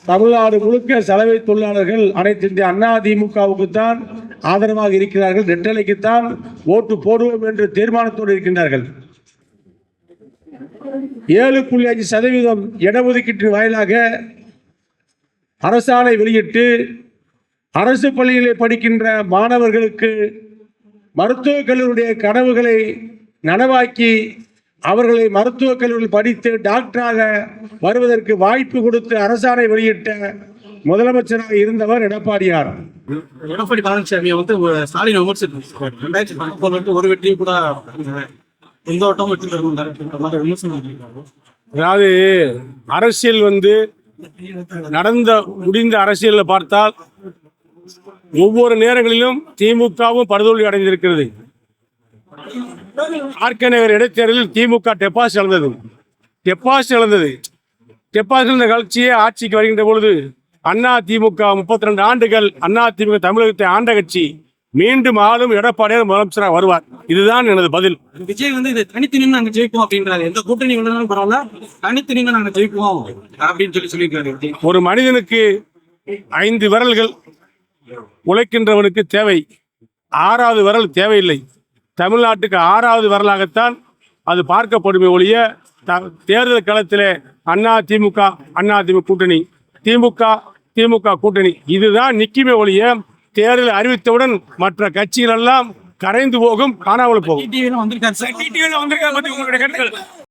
தமிழ்நாடு முழுக்க சலவை தொழிலாளர்கள் அனைத்து இந்திய அண்ணா திமுகவுக்குத்தான் ஆதரவாக இருக்கிறார்கள். ரெட்டலைக்குத்தான் ஓட்டு போடுவோம் என்று தீர்மானத்தோடு இருக்கின்றார்கள். 7.5% இடஒதுக்கீட்டின் வாயிலாக அரசாணை வெளியிட்டு அரசு பள்ளிகளில் படிக்கின்ற மாணவர்களுக்கு மருத்துவக் கல்லூரியுடைய கனவுகளை நனவாக்கி அவர்களை மருத்துவக் கல்லூரியில் படித்து டாக்டராக வருவதற்கு வாய்ப்பு கொடுத்து அரசாணை வெளியிட்ட முதலமைச்சராக இருந்தவர் எடப்பாடியார். எடப்பாடி பழனிசாமி ஸ்டாலின் விமர்சித்து ஒரு வெற்றியும் கூட எந்த வட்டம் வெற்றி அதாவது அரசியல் முடிந்த அரசியலில் பார்த்தால் ஒவ்வொரு நேரங்களிலும் திமுகவும் படுதோல்வி அடைந்திருக்கிறது. ஆர்கநகர் இடைத்தேர்தலில் திமுக டெபாசிட் இழந்தது. கட்சியே ஆட்சிக்கு வருகின்ற பொழுது அண்ணா திமுக 32 ஆண்டுகள் அண்ணா திமுக தமிழகத்தை ஆண்ட கட்சி மீண்டும் ஆளும் எடப்பாடியார் முதலமைச்சராக வருவார். இதுதான் எனது பதில். விஜய் இதை தனித்து நின்று நாங்க ஜெயிப்போம் அப்படின்றாரு. எந்த கூட்டணி உள்ளதாலும் பரவாயில்ல, தனித்து நின்று நாங்க ஜெயிப்போம் அப்படின்னு சொல்லியிருக்காரு. ஒரு மனிதனுக்கு 5 விரல்கள் உழைக்கின்றவனுக்கு தேவை, 6வது விரல் தேவையில்லை. தமிழ்நாட்டுக்கு 6வது விரலாகத்தான் அது பார்க்கப்படுமே ஒழிய தேர்தல் களத்திலே அண்ணா திமுக கூட்டணி, திமுக கூட்டணி இதுதான் நிக்குமே ஒழிய தேர்தல் அறிவித்தவுடன் மற்ற கட்சிகள் எல்லாம் கரைந்து போகும், காணாமல் போகும்.